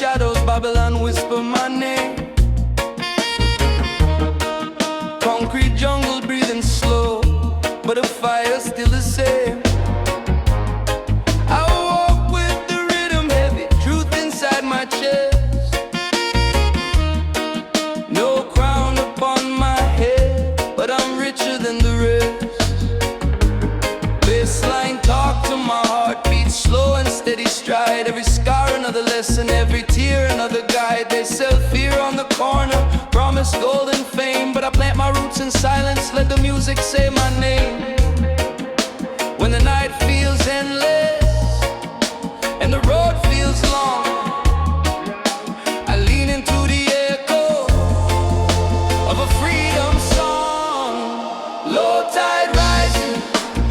shadows, Babylon whisper my name. Concrete jungle breathing slow, but the fire's still the same. I walk with the rhythm heavy, truth inside my chest. No crown upon my head, but I'm richer than the rest. Bassline talk to my heart, beat slow and steady stride. Every scar another lesson, every tear another guide. They sell fear on the corner, promise gold and fame, but I plant my roots in silence, let the music say my name. When the night feels endless and the road feels long, I lean into the echo of a freedom song. Low tide rising,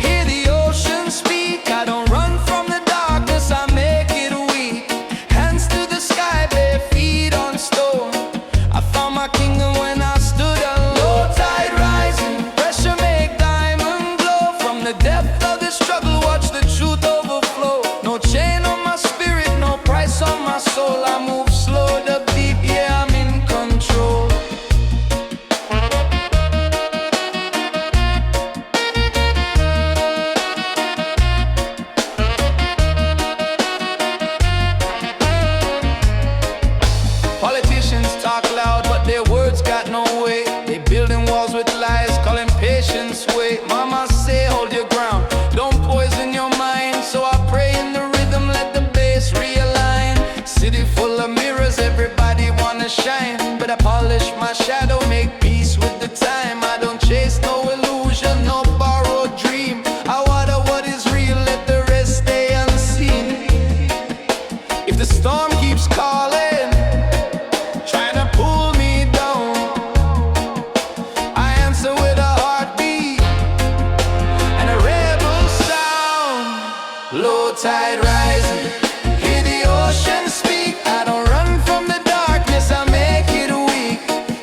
hear the ocean speak. I don't run from the darkness, I make it weak. Hands to the sky, bare feet on stone. I found my kingdom when I stood alone. Low tide rising, pressure make diamond glow. From the depth of the struggle, watch the truth overflow. No chain on my spirit, no price on my soul. I move slow, the deep, yeah, I'm in control. Politicians talk loud, but their words got no weight. They building walls with lies, calling patience wait. Mama say hold your ground, don't poison your mind. So I pray in the rhythm, let the bass realign. City full of mirrors, everybody wanna shine, but I polish my shadow, make peace with the time. I don't chase no illusion, no borrowed dream. I water what is real, let the rest stay unseen. If the storm keeps calling, trying to pull me down, I answer with a heartbeat and a rebel sound. Low tide rising, hear the ocean speak. I don't run from the darkness, I make it weak.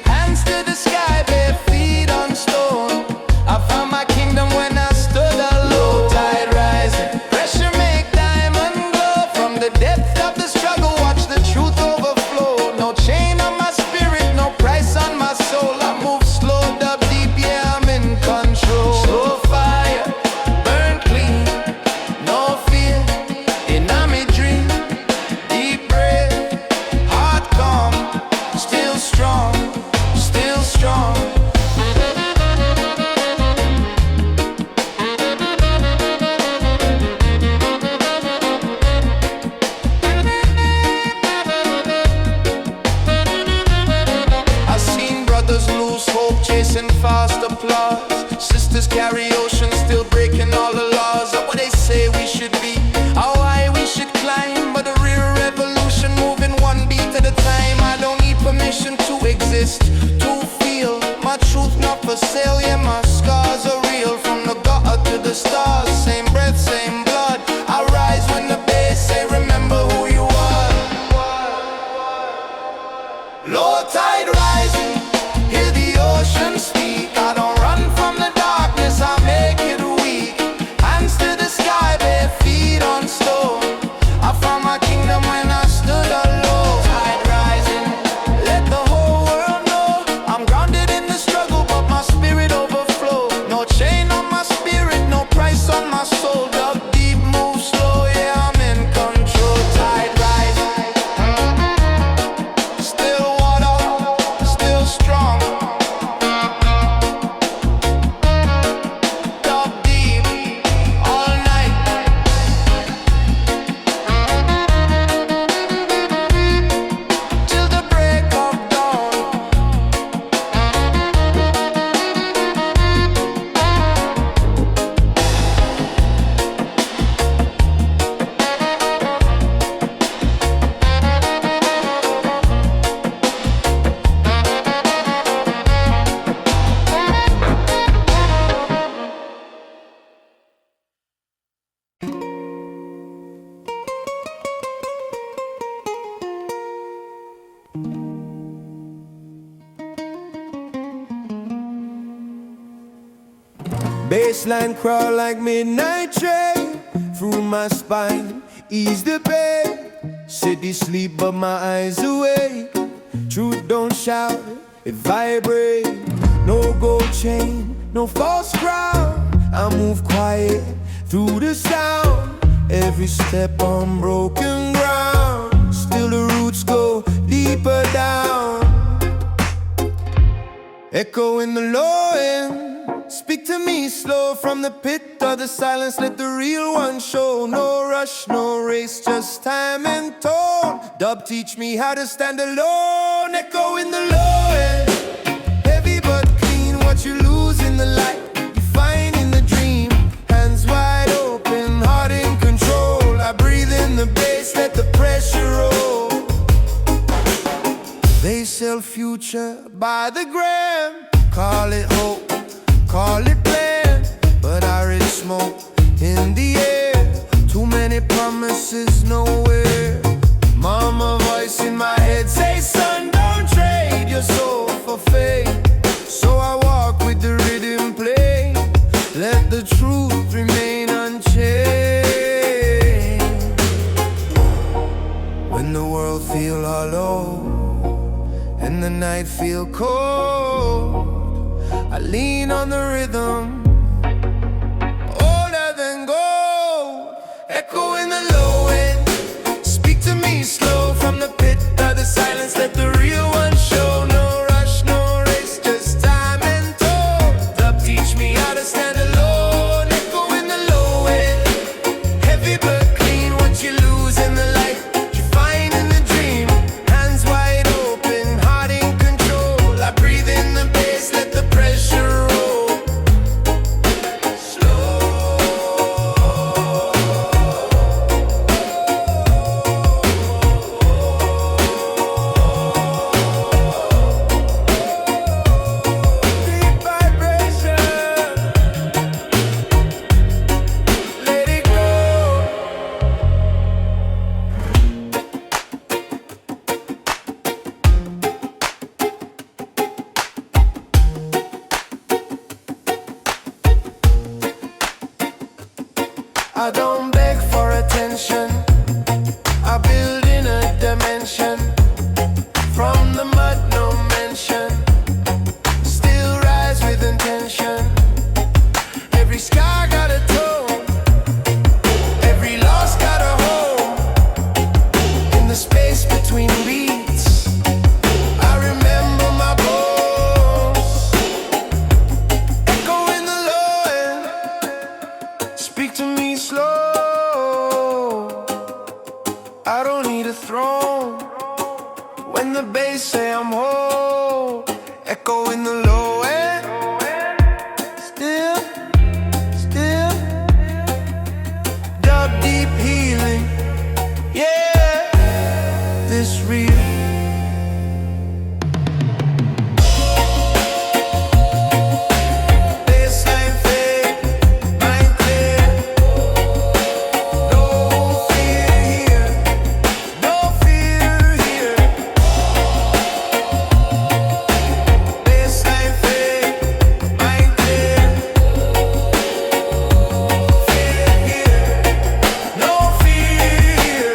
Hands to the sky, bare feet on stone. I found my kingdom when I stood alone. Low tide rising, pressure make diamond glow. From the depth of the struggle, watch the truth overflow. No chain on my spirit, no price on my soul. I move slow, dub deep, yeah, I'm in control. Slow fire, burn clean, no fear, in my dream. Deep breath, heart calm, still strong, still strong. I've seen brothers lose hope, chasing fast applause. Sisters carry oceans, still breaking all the laws of what they say we should be, how high we should climb. But a real revolution, moving one beat at a time. I don't need permission to exist, to feel my truth not for sale. Yeah, my scars are real, from the gutter to the stars. Same breath, same blood. I rise when the bass say remember who you are. Low tide rising, hear the ocean speak. I don't run from the darkness, I make it weak. Hands to the sky, bare feet on stone. I found my kingdom when I stood alone. Tide rising, let the whole world know I'm grounded in the struggle, but my spirit overflow. No chain on my spirit, no price on my soul. Dug deep, move slow, yeah, I'm in control. Tide rising, still water, still strong. Dug deep, all night, till the break of dawn. Baseline crawl like midnight train through my spine, ease the pain, City sleep but my eyes awake. Truth don't shout, it vibrate. No gold chain, no false crown. I move quiet through the sound. Every step on broken ground. Still the roots go deeper down. Echo in the low end. Speak to me slow from the pit of the silence. Let the real one show. No rush, no race, just time and tone. Dub teach me how to stand alone. Echo in the low end. Heavy but clean, what you lose in the light you find in the dream. Hands wide open, heart in control. I breathe in the bass, let the pressure roll. They sell future by the gram. Call it hope, call it plan, but I read smoke in the air. Too many promises nowhere. Mama voice in my head say, son, don't trade your soul for fame. So I walk with the rhythm play. Let the truth remain unchanged. When the world feel hollow and the night feel cold, I lean on the rhythm, older than gold. Echo in the low end. Speak to me slow from the pit of the silence. Let the real one show. No rush, no race, just time and tone. Dub teach me how to stand alone. Echo in the low end. Heavy but clean, what you lose in the light you find in the dream. Hands wide open, heart in control. I breathe in the bass, let the pressure roll. Slow. Deep vibration. Let it go. I don't beg for attention. I build in a dimension. From the mud, no mention. Still rise with intention. Every sky got a tone. Every loss got a home. In the space between beats, I remember my bones. Echo in the low end. Speak to me slow. I don't need a throne. When the bass say I'm whole. Echo in the low end. Still, still. Dub deep healing. Yeah, this real. Baseline fade, mind clear. No fear here, no fear here. Baseline fade, mind clear. Fear here, no fear here.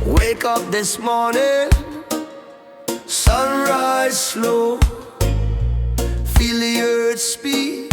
Wake up this morning, sunrise slow. Feel the earth speak.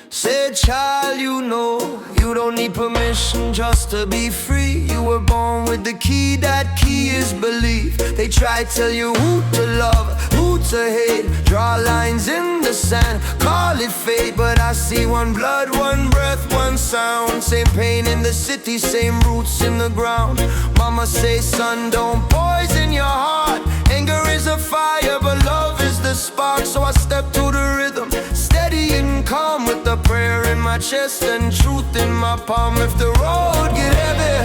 Say, child, you know you don't need permission just to be free. You were born with the key, that key is belief. They try to tell you who to love, who to hate, draw lines in the the sand. Call it fate, but I see one blood, one breath, one sound. Same pain in the city, same roots in the ground. Mama say, son, don't poison your heart. Anger is a fire, but love is the spark. So I step to the rhythm, steady and calm, with a prayer in my chest and truth in my palm. If the road get heavy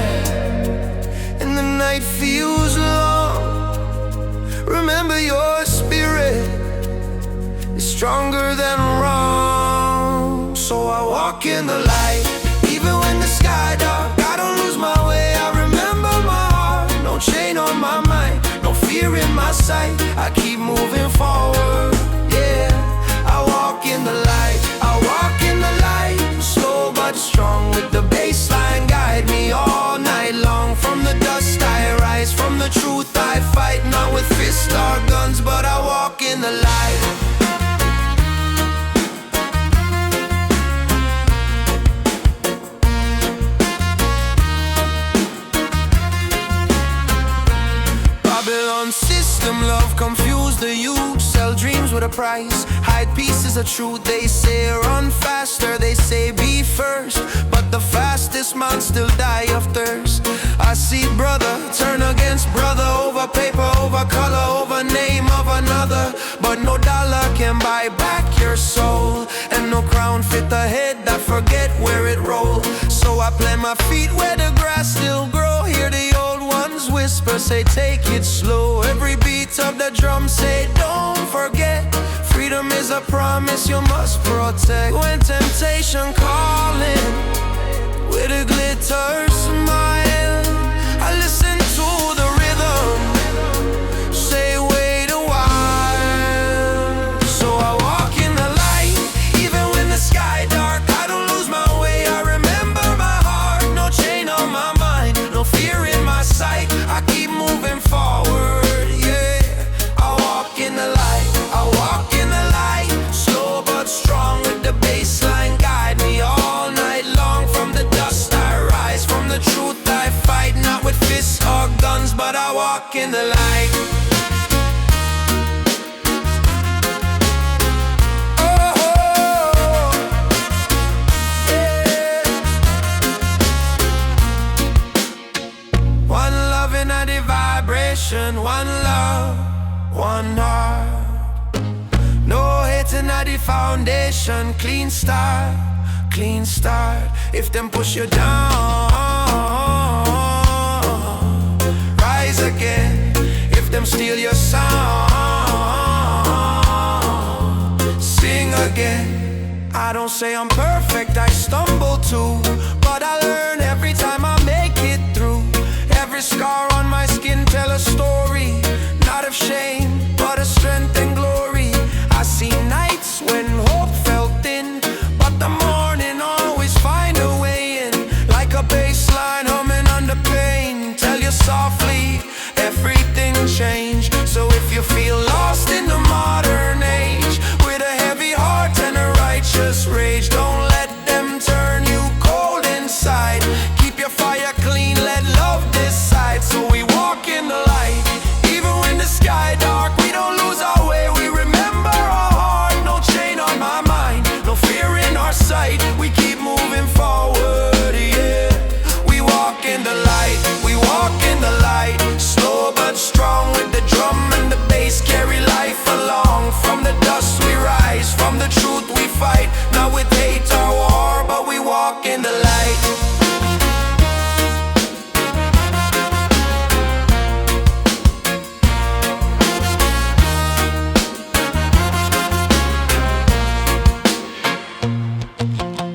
and the night feels long, remember your spirit is stronger than wrong. So I walk in the light, even when the sky dark. I don't lose my way, I remember my heart. No chain on my mind, no fear in my sight. I keep moving forward, yeah. I walk in the light, I walk in the light. Slow but strong, with the bass line guide me all night long. From the dust I rise, from the truth I fight. Not with fists or guns, but I walk in the light. Babylon system, love confuse the youth. Sell dreams with a price, hide pieces of truth. They say run faster, they say be first, but the fastest man still die of thirst. I see brother turn against brother, over paper, over color, over name of another. But no dollar can buy back your soul, and no crown fit the head that forget where it rolled. So I plant my feet where the grass still grow. Hear the old ones whisper, say take it slow. Every beat of the drum say don't forget, freedom is a promise you must protect. When temptation calling, with a glitter smile, I listen to the rhythm, say wait a while. So I walk in the light, even when the sky dark. I don't lose my way, I remember my heart. No chain on my mind, no fear in my sight. I keep moving forward, yeah. I walk in the light, I walk in the light. Slow but strong, with the bass line guide me all night long. From the dust I rise, from the truth I fight. Not with fists or guns, but I walk in the light. Oh, yeah. One love in a vibration, one love, one heart. No hating at the foundation, clean start, clean start. If them push you down, rise again. If them steal your sound, sing again. I don't say I'm perfect, I stumble too, but I learn every time I make it through. Every scar on my skin tell a story, not of shame, but of strength and glory. I see nights when hope felt thin, but the morning always find a way in. Like a bass line humming under pain, tell you softly, everything changed. So if you feel lost in the modern age, with a heavy heart and a righteous rage, don't let them turn you cold inside. Keep your fire clean, let love decide. So we walk in the light, even when the sky dark. We don't lose our way, we remember our heart. No chain on my mind, no fear in our sight. We keep moving forward, yeah. We walk in the light, we walk in the light. Slow but strong, with the drum and the bass carry life along. From the dust we rise, from the truth we fight. Not with hate or war, but we walk in the light.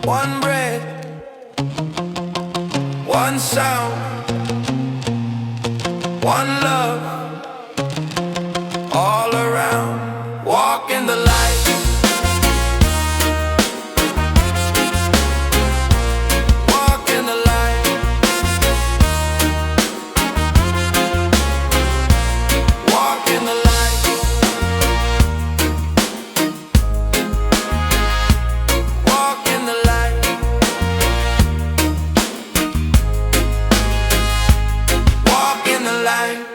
One breath, one sound, one love, all around. Walk in the light. Walk in the light. Walk in the light. Walk in the light. Walk in the light.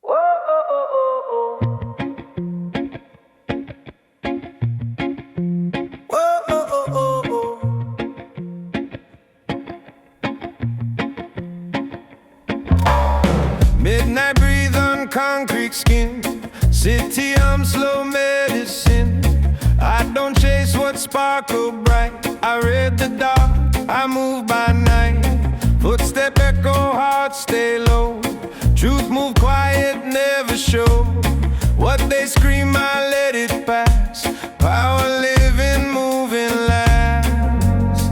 Whoa. Midnight breathe on concrete skin. City slow medicine. I don't chase what sparkle bright. I read the dark, I move by night. Footstep echo, heart stay low. Truth move quiet, never show. What they scream, I let it pass. Power living, moving last.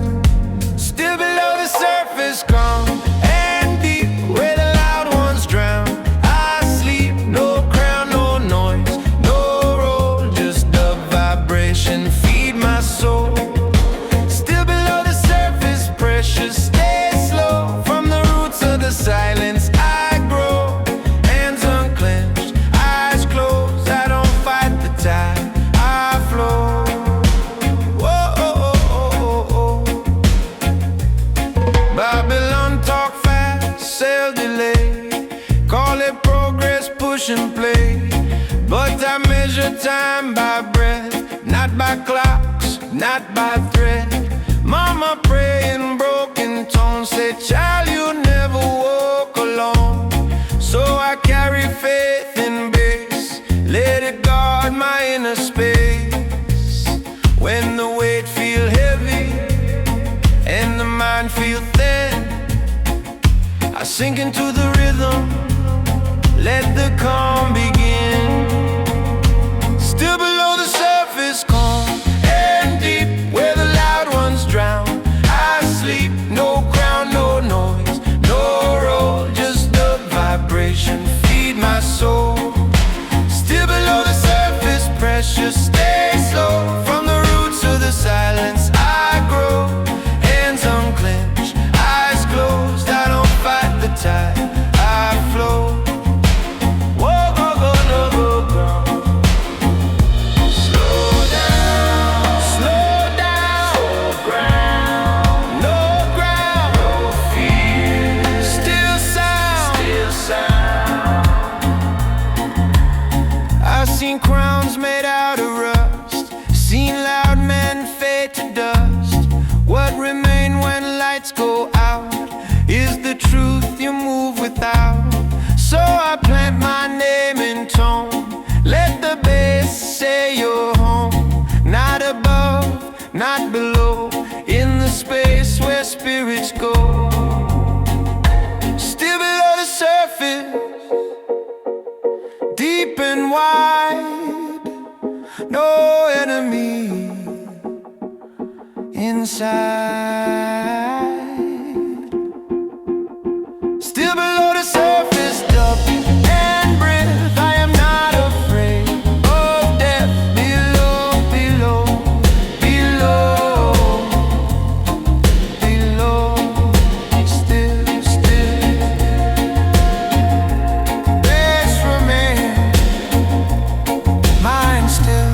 Still below the surface, calm and deep, where the loud ones drown. I sleep, no crown, no noise, no role, just a vibration, feed my soul. Still below the surface, precious, stay slow. From the roots of the silence I grow. Hands unclenched, eyes closed, I don't fight the tide, I flow. Whoa, oh, oh, oh, oh. Babylon talk fast, sail delay. Call it progress, push and play. But I measure time by breath, not by clocks, not by thread. Mama pray in broken tones, say, child, you never walk alone. So I carry faith in base, let it guard my inner space. When the weight feel heavy and the mind feel thin, I sink into the rhythm, let the calm begin. Still below the surface, calm and deep, where the loud ones drown. I sleep, no crown, no noise, no role, just a vibration, feed my soul. Still below the surface, precious, stay slow. From the roots of the silence I grow. Hands unclenched, eyes closed, I don't fight the tide, I flow. Whoa, go, go, no, go, go. Slow down, slow down. No ground, no fear. Still sound, still sound. I've seen crowns made out of rust, seen loud men fade to dust. What remain when lights go out is the truth you move without. So I plant my name in tone, let the bass say you're home. Not above, not below, in the space where spirits go. Still below the surface, deep and wide, no enemy inside. Still below the surface, dub and breath, I am not afraid of death. Below, below, below, below. Still, still, best remain, mine still.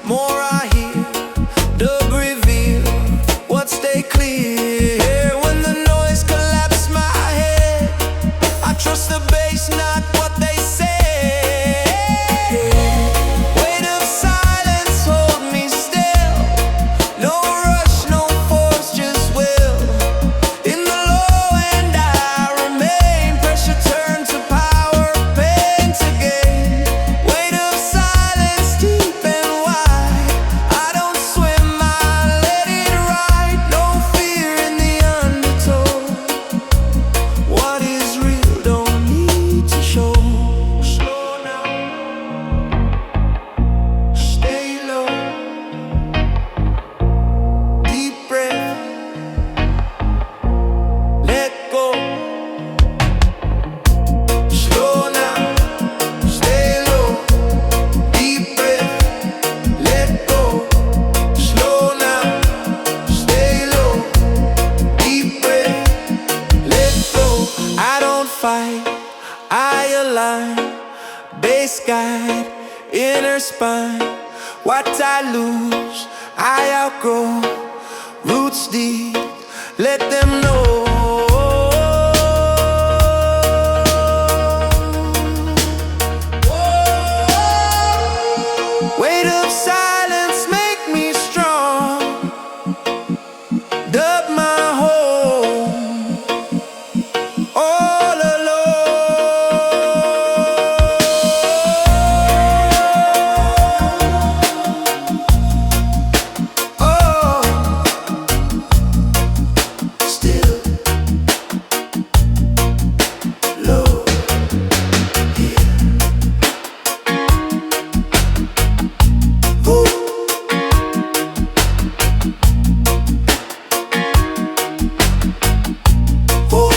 more I hear the reveal what stay clear. When the noise collapse my head, I trust the bass, not what they say. Weight of silence hold me still. No rush, no force, just will. In the low end I remain. Pressure turn to power, pain to gain. Weight of silence deep and wide. I don't swim, I let it ride. No fear in the undertow. What is real don't need to show. Slow down, stay low. Deep breath, let go. Slow now, stay low. Deep breath, let go. Slow now, stay low. Deep breath, let go. I don't fight, I align. Base guide, inner spine. What I lose, I outgrow. Roots deep, let them know. Weight of silence make me strong. Dug my home all alone. Oh, still low here. Ooh. Ooh.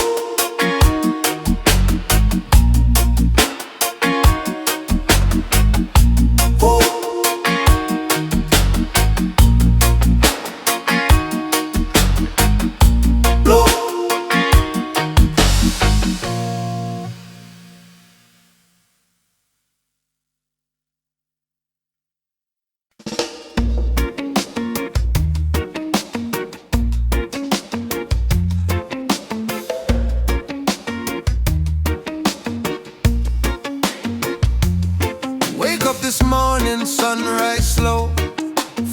Ooh. Low. Wake up this morning, sunrise slow.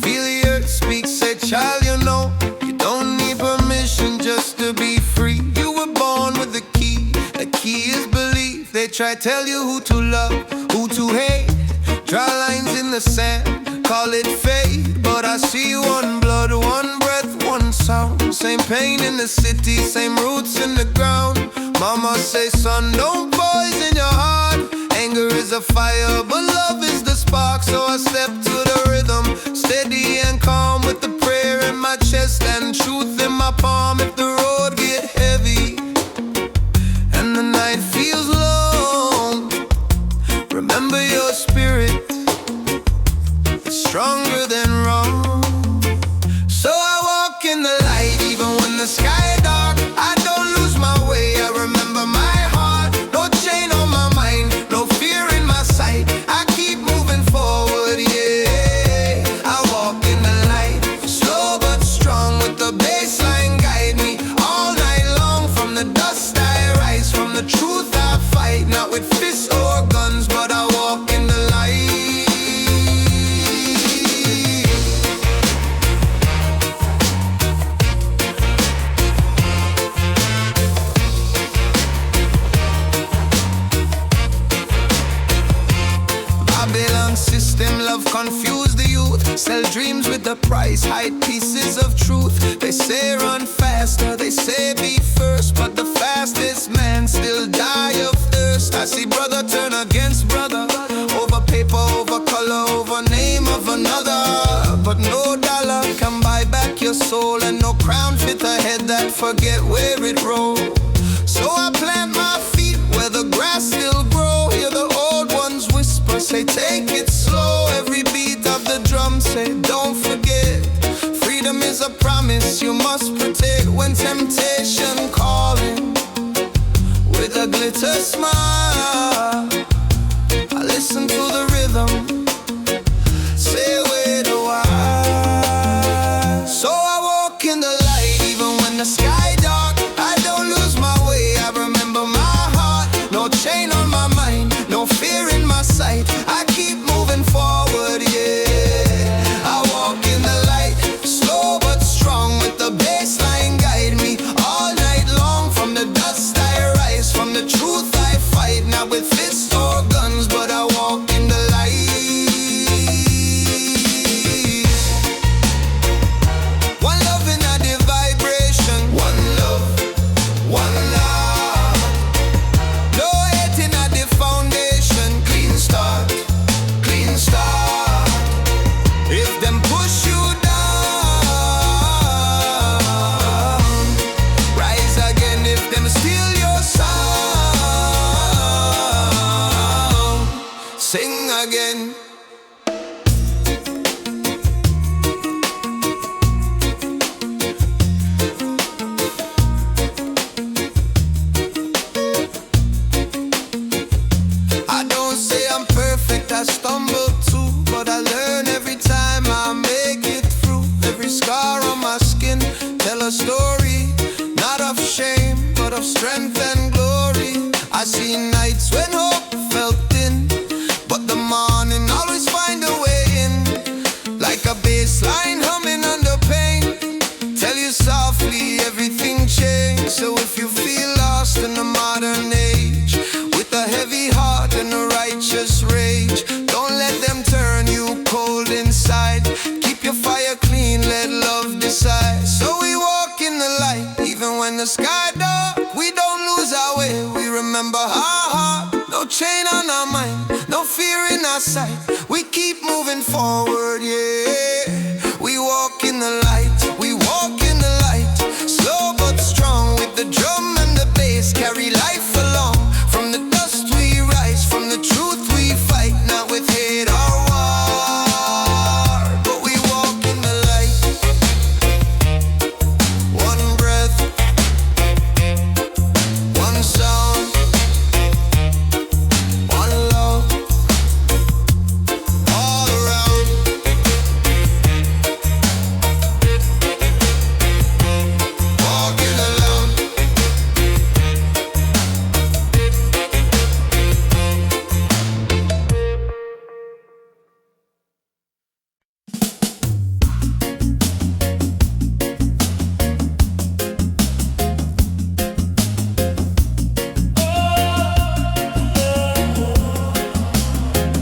Feel the earth speak, say, child, you know you don't need permission just to be free. You were born with the key. The key is belief. They try tell you who to love, who to hate. Draw lines in the sand, call it fate. But I see one blood, one breath, one sound. Same pain in the city, same roots in the ground. Mama say, son, don't poison your heart. Anger is a fire, but love is the spark. So I step to the rhythm, steady and calm, with the prayer in my chest and truth in my palm. If the road get heavy and the night feels long, remember your spirit is stronger than wrong. So I walk in the light even when the sky dark. I don't lose my way, I remember my heart. No chain on my mind, no fear in my sight. I keep moving forward, yeah. I walk in the light, slow but strong, with the baseline guide me all night long. From the dust I rise, from the truth I fight. Not with fists or guns, but I walk in the light. Babylon system, love confuse the youth. Sell dreams with the price, hide pieces of truth. They say run faster, they say be first, but the fastest man still die of thirst. I see brother turn against brother, over paper, over color, over name of another. But no dollar can buy back your soul, and no crown fit a head that forget where it rolled. So I plant my feet where the grass still grow. Hear the old ones whisper, say take it slow. Every beat of the drum say don't forget. Freedom is a promise you must protect. When temptation calling with a glitter smile, I listen to the rhythm, say wait. of strength and glory. I see nights when hope felt thin, but the morning always find a way in. Like a bass line humming under pain, tell you softly everything changed. So if you feel lost in the modern age, with a heavy heart and a righteous rage, don't let them turn you cold inside. Keep your fire clean, let love decide. So we walk in the light, even when the sky dark. We don't lose our way, we remember our heart. No chain on our mind, no fear in our sight. We keep moving forward, yeah. We walk in the light, we walk in the light. Slow but strong, with the drum and the bass, carry life along. From the dust we rise, from the truth we fight, not with hate or war, but we walk in the light. One breath, one sound, one love, all around. Walking alone.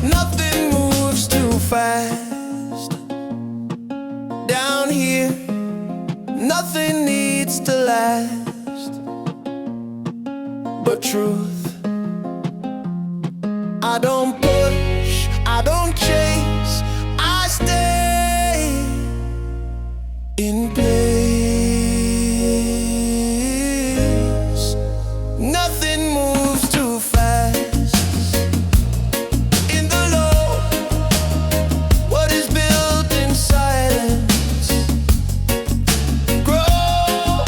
Nothing moves too fast down here. Nothing needs to last but truth. I don't push, I don't chase, I stay in place. Nothing moves too fast. In the low, what is built in silence grow.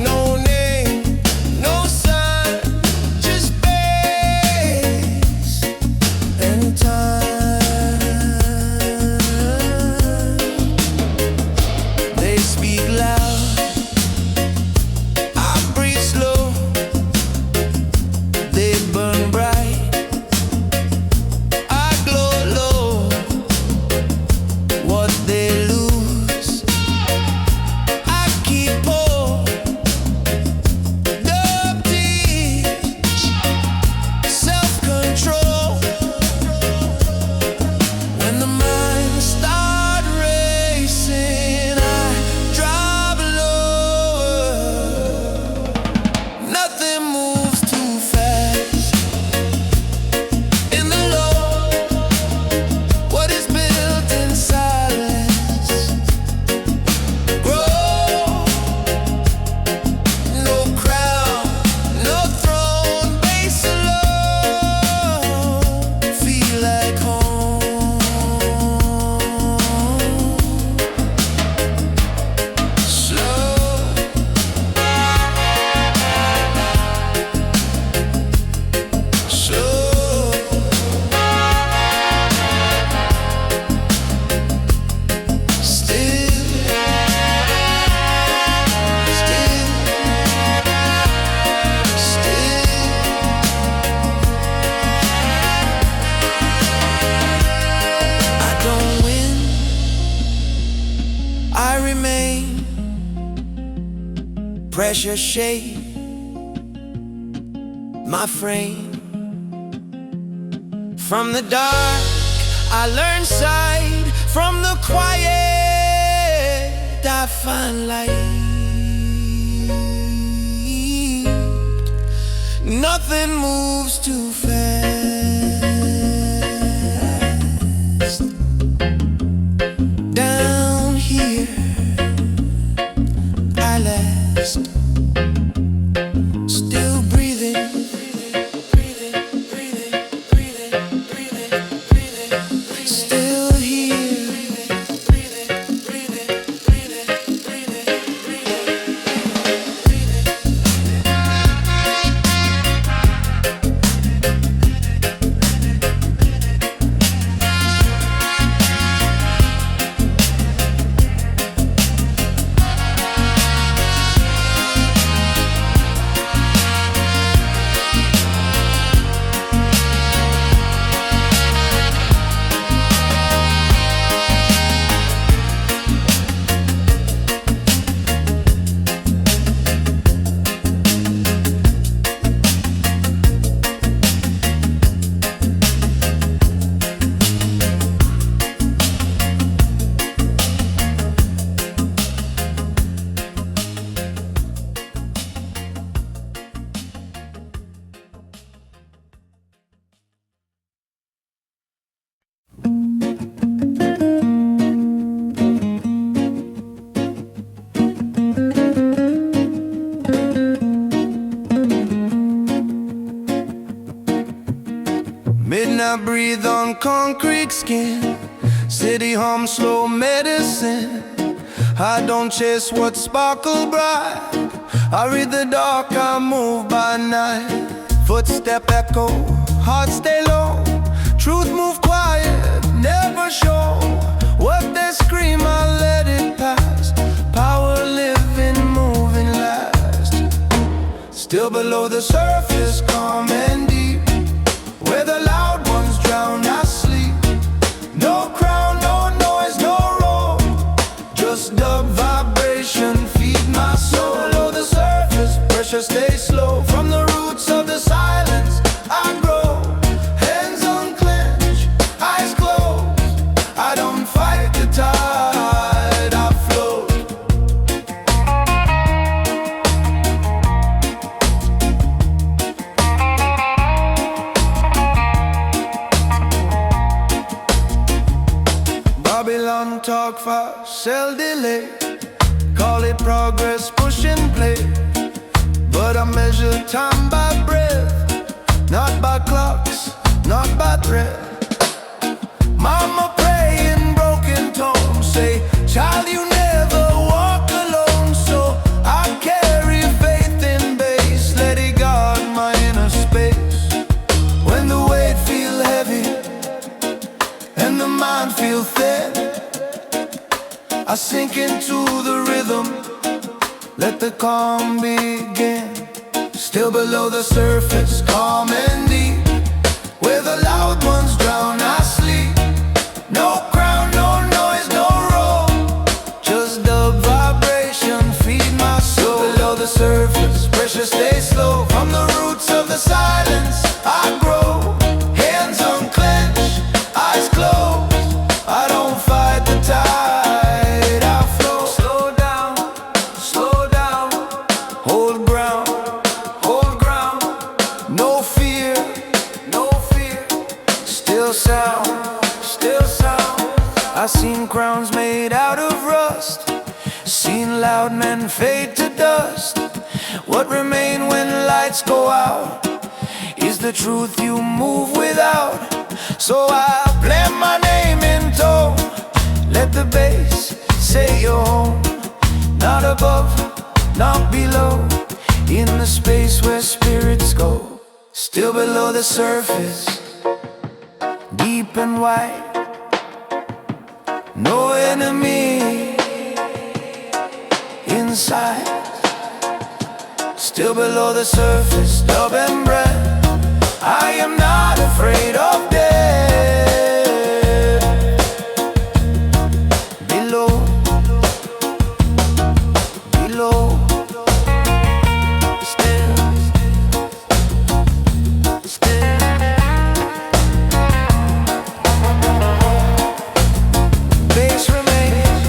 No name, no sign, just space and time. They speak loud, I breathe slow. They burn bright, I glow low. What they lose, I keep whole. Dub teach self-control. When the mind start racing, I drive lower. Nothing moves too fast. In the low, what is built in silence grow. No crown, no throne, base alone. Feel like home. Slow, slow. Still, I don't win, I remain. Pressure shape my frame. From the dark, I learn sight. From the quiet, I find light. Nothing moves too fast. Down here, I last. Still breathing, breathing, breathing, breathing, breathing, breathing, breathing. Still here, breathing, breathing, breathing, breathing, breathing, breathing. I breathe on concrete skin. City hum, slow medicine. I don't chase what sparkle bright. I read the dark, I move by night. Footstep echo, heart stay low. Truth move quiet, never show. What they scream, I let it pass. Power living, moving last. Still below the surface, calm and deep. Where the loud ones drown, I sleep. No crown, no noise, no roar. Just dub vibration, feed my soul. Below the surface, pressure stays slow. From the roots of the silence, I grow. Hands unclenched, eyes closed. I don't fight the tide, I float. Babylon talk fast, sell delay. Call it progress, push and play. But I measure time by breath, not by clocks, not by thread. Mama pray in broken tones, say, child, you never walk alone. So I carry faith in base, let it guard my inner space. When the weight feel heavy and the mind feel thin, I sink into the rhythm, let the calm begin. Still below the surface, calm and deep. Where the loud ones drown, I sleep. No crown, no noise, no roar. Just the vibration, feed my soul. Below the surface, pressure stays slow. From the roots of the silence, I grow. Hands unclenched, eyes closed. I don't fight the tide, I flow. Slow down, hold ground, hold ground. No fear, no fear. Still sound, still sound. I seen crowns made out of rust, seen loud men fade to dust. What remain when lights go out is the truth you move without. So I blend my name in tone, let the bass say you're home. Not above, not below, in the space where spirits go. Still below the surface, deep and wide. No enemy inside. Still below the surface, dub and breath. I am not afraid of death. Below, below. Still, still. Base remains.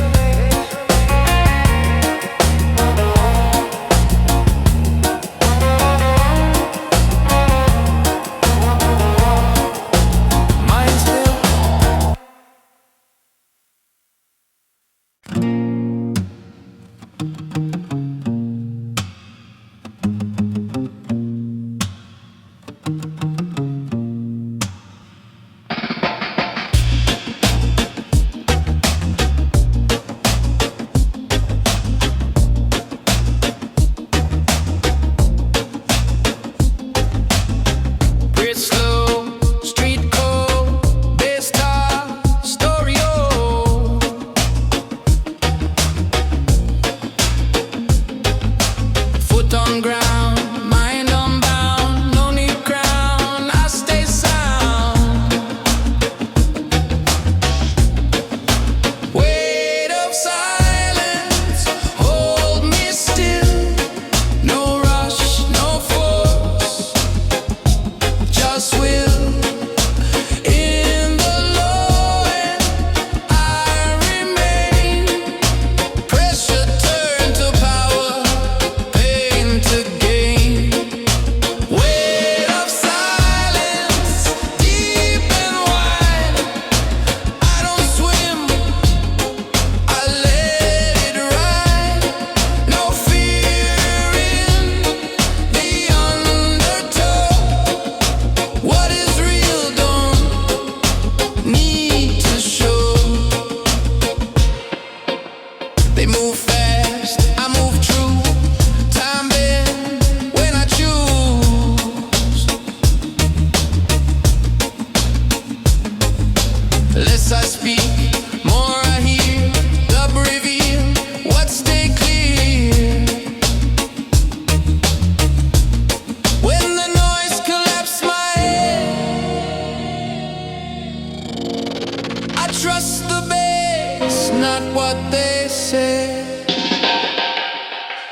trust the bass, not what they say.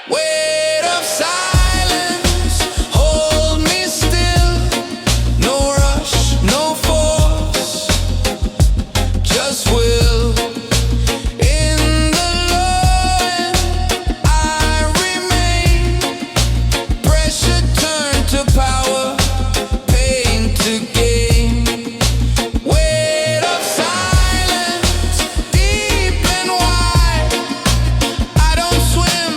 Weight of silence, hold me still. No rush, no force, just will. In the low end, I remain. Pressure turned to power, pain to gain. Weight of silence, deep and wide. I don't swim,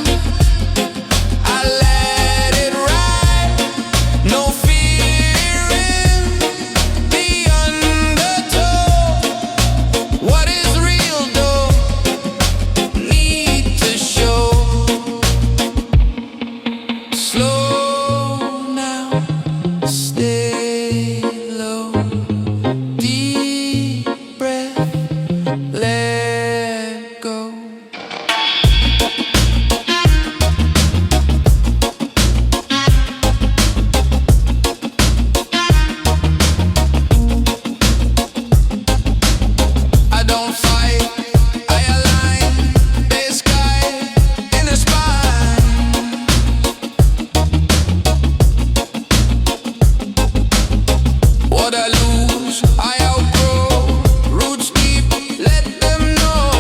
I let it ride. No fear in the undertow. What is real though, need to show. Slow now, stay low. Deep breath, let go. I don't fight, I align. Bass guide in the spine. What I lose, I outgrow. Roots deep, let them know.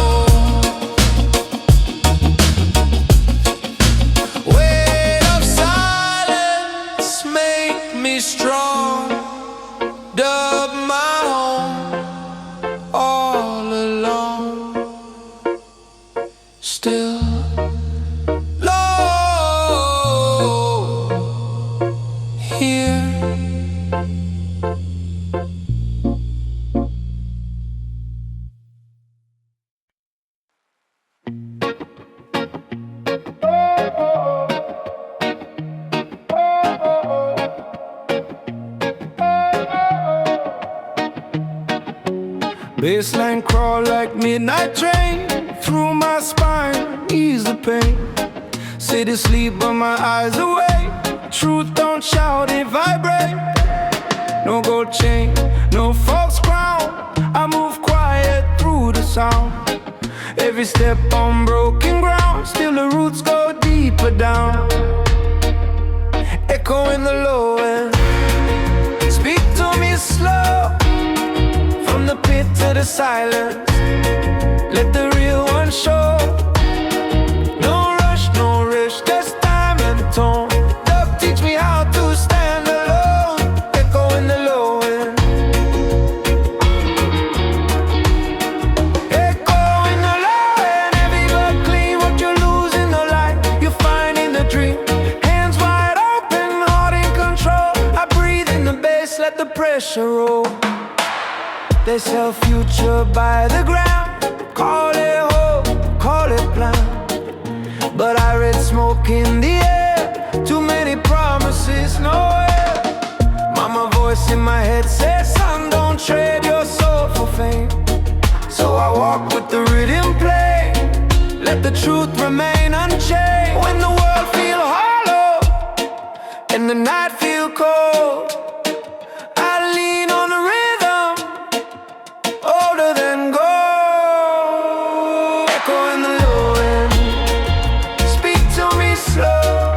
Weight of silence, make me strong. Dub my home, all alone. Still low here. Baseline crawl like midnight train through my spine, ease the pain. City sleep but my eyes awake. Truth don't shout, it vibrate. No gold chain, no false crown. I move quiet through the sound. Every step on broken ground, still the roots go deeper down. Echo in the low end, speak to me slow. From the pit to the silence, let the real one show. No rush, no rush, just time and tone. Dub teach me how to stand alone. Echo in the low end, echo in the low end. Heavy but clean, what you lose in the light, you find in the dream. Hands wide open, heart in control. I breathe in the bass, let the pressure roll. They sell future by the ground, call it hope, call it plan. But I read smoke in the air, too many promises, nowhere. Mama voice in my head says, son, don't trade your soul for fame. So I walk with the rhythm play, let the truth remain unchained. When the world feel hollow and the night feel cold, I lean on the rhythm, older than gold. Echo in the low end, speak to me slow.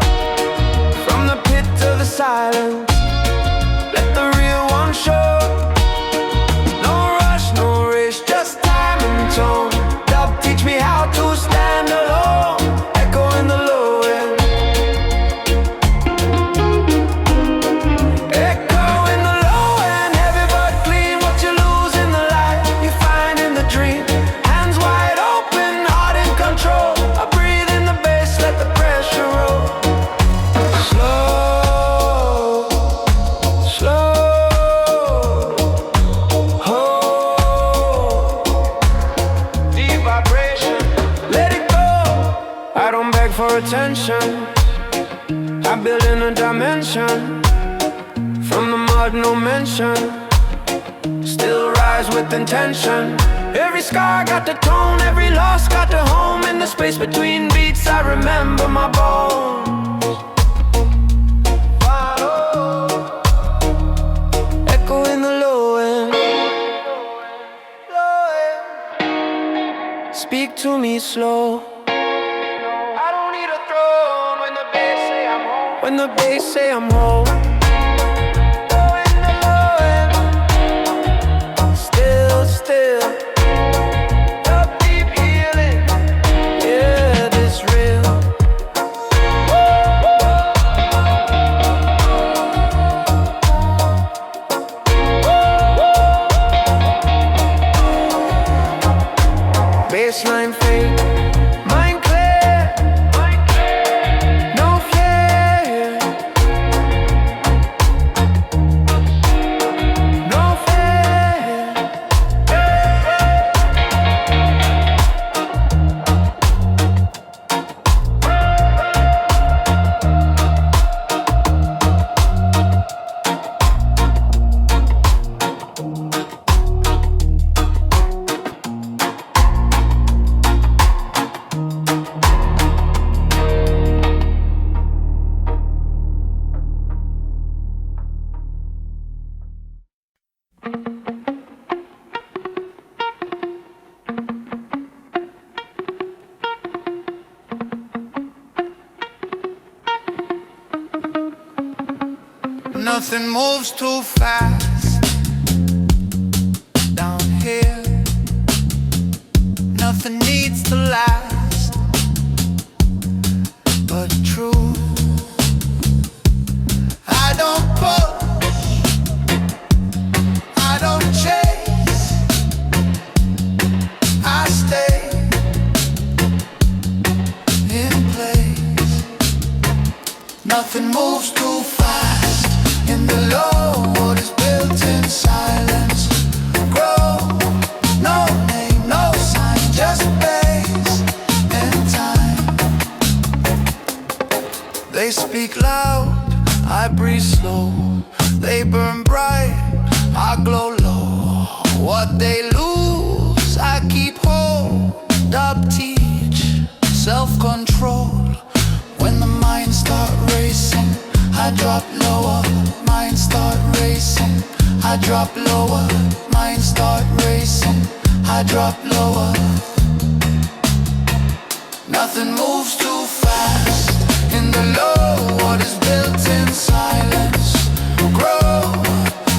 From the pit to the silence, let the real one show. No rush, no race, just time and tone. Dub teach me how to stand alone. Echo in the low end, echo in the low end. Heavy but clean, what you lose in the light, you find in the dream. Hands wide open, heart in control. I breathe in the bass, let the pressure roll. Slow, slow, hold. Deep vibration, let it go. I don't beg for attention, I build in a dimension. From the mud, no mention, still rise with intention. Every scar got the tone, every loss got the home. In the space between beats, I remember my bones. Echo in the low end, low end. Speak to me slow. I don't need a throne when the bass say I'm home. When the bass say I'm home. Still, still. Up deep healing. Yeah, this real. Baseline fade, mind clear, no fear, no fear. Nothing moves too fast down here. Nothing needs to last but truth. I don't push, I don't chase, I stay in place. Nothing moves too fast in the low waters, built in silence. Grow, no name, no sign, just space and time. They speak loud, I breathe slow. They burn bright, I glow low. What they lose, I keep hold up, teach self-control. When the mind start racing, I drop lower, mind start racing. I drop lower, mind start racing. I drop lower. Nothing moves too fast in the low waters, built in silence. Grow,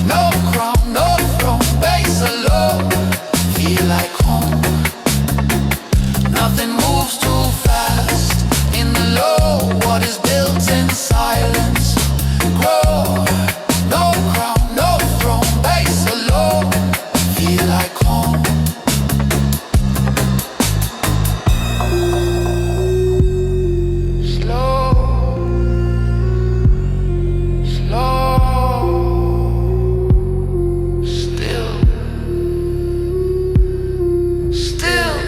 no crown, no throne, base alone. Feel like home. Nothing moves too fast in the low waters, built in silence. Grow, no crown, no throne, base alone. Feel like home. Slow, slow, still, still.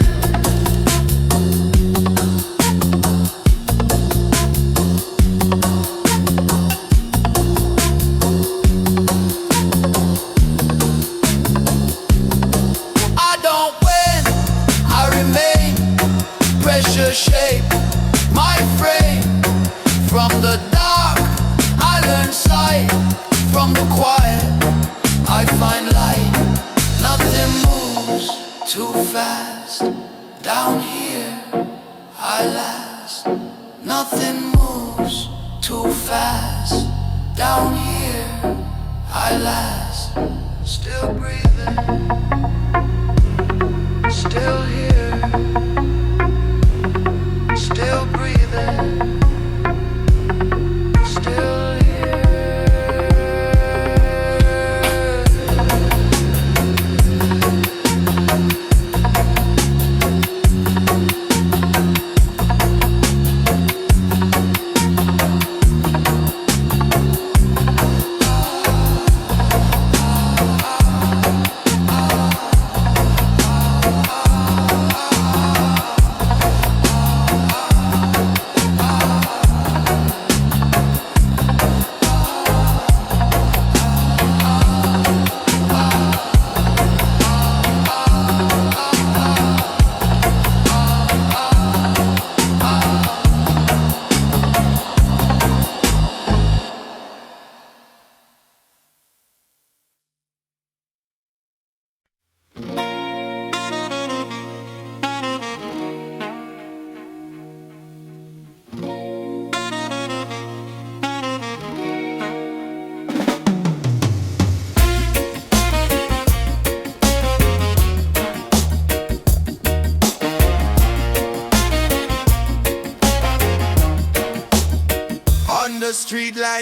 Shape my frame from the dark. I learn sight from the quiet. I find light. Nothing moves too fast down here. I last. Nothing moves too fast down here. I last. Still breathing. Still here. Still breathing, still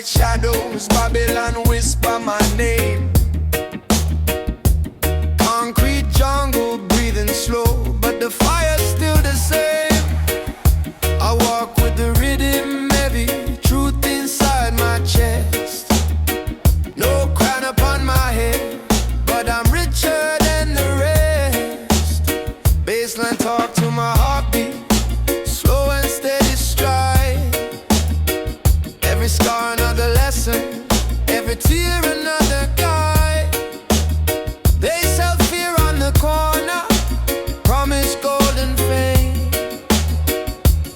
like shadows, Babylon whisper my name. Concrete jungle breathing slow, but the fire's still the same. I walk with the rhythm heavy, truth inside my chest. No crown upon my head, but I'm richer than the rest. Baseline talk to my heartbeat, slow and steady stride. Every scar another lesson, every tear another guide. They sell fear on the corner, promise golden fame,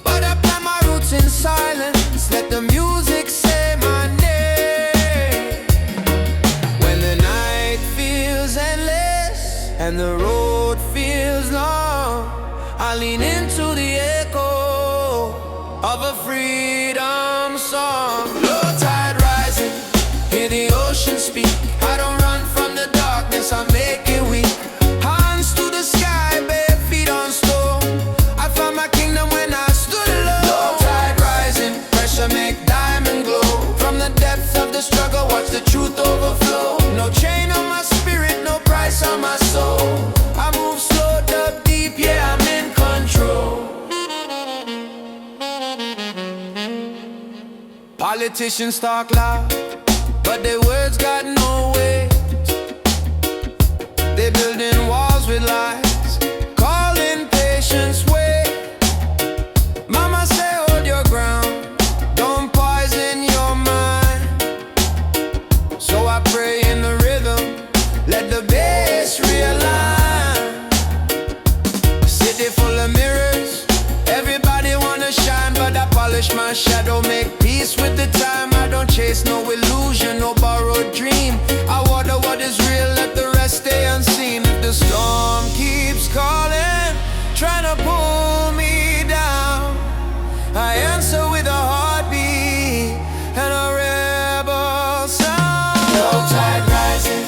but I plant my roots in silence, let the music say my name. When the night feels endless and the road feels long, I lean into the echo of a freedom song. Low tide rising, hear the ocean speak. I don't run from the darkness, I make it weak. Hands to the sky, bare feet on stone. I found my kingdom when I stood alone. Low tide rising, pressure make diamond glow. From the depths of the struggle, watch the truth overflow. No chain on my spirit, no price on my soul. I move slow, dub deep, yeah, I'm in control. Politicians talk loud, but their words got no weight. They building walls with lies, calling patience wait. Mama say hold your ground, don't poison your mind. So I pray in the rhythm, let the bass realign. City full of mirrors, everybody wanna shine, but I polish my shadow, make peace with the time. I don't chase no illusion, no borrowed dream. I water what is real, let the rest stay unseen. If the storm keeps calling, trying to pull me down, I answer with a heartbeat and a rebel sound. Low tide rising,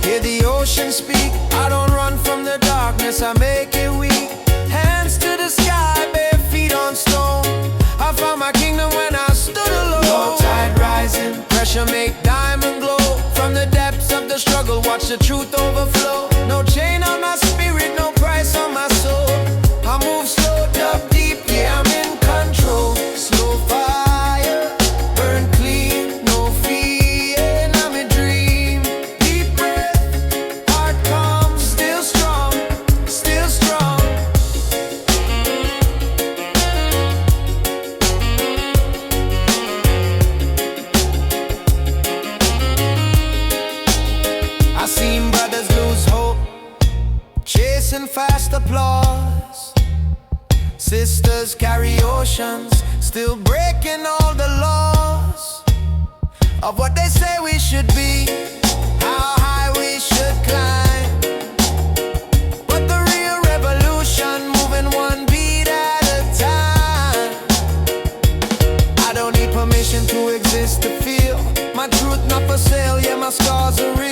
hear the ocean speak. I don't run from the darkness, I make it weak. Hands to the sky, bare feet on stone. I found my kingdom when I stood alone. Low tide rising, pressure make diamond glow. From the depths of the struggle, watch the truth overflow. No chain on my spirit, no price on my soul. I move slow, dub deep, yeah, I'm in control. Slow fire, burn clean, no fear, and I'm a dream. Deep breath, heart calm, still strong, still strong. I seen brothers lose hope, chasing fast applause. Sisters carry oceans, still breaking all the laws of what they say we should be, how high we should climb. But the real revolution, moving one beat at a time. I don't need permission to exist, to feel my truth not for sale, yeah, my scars are real.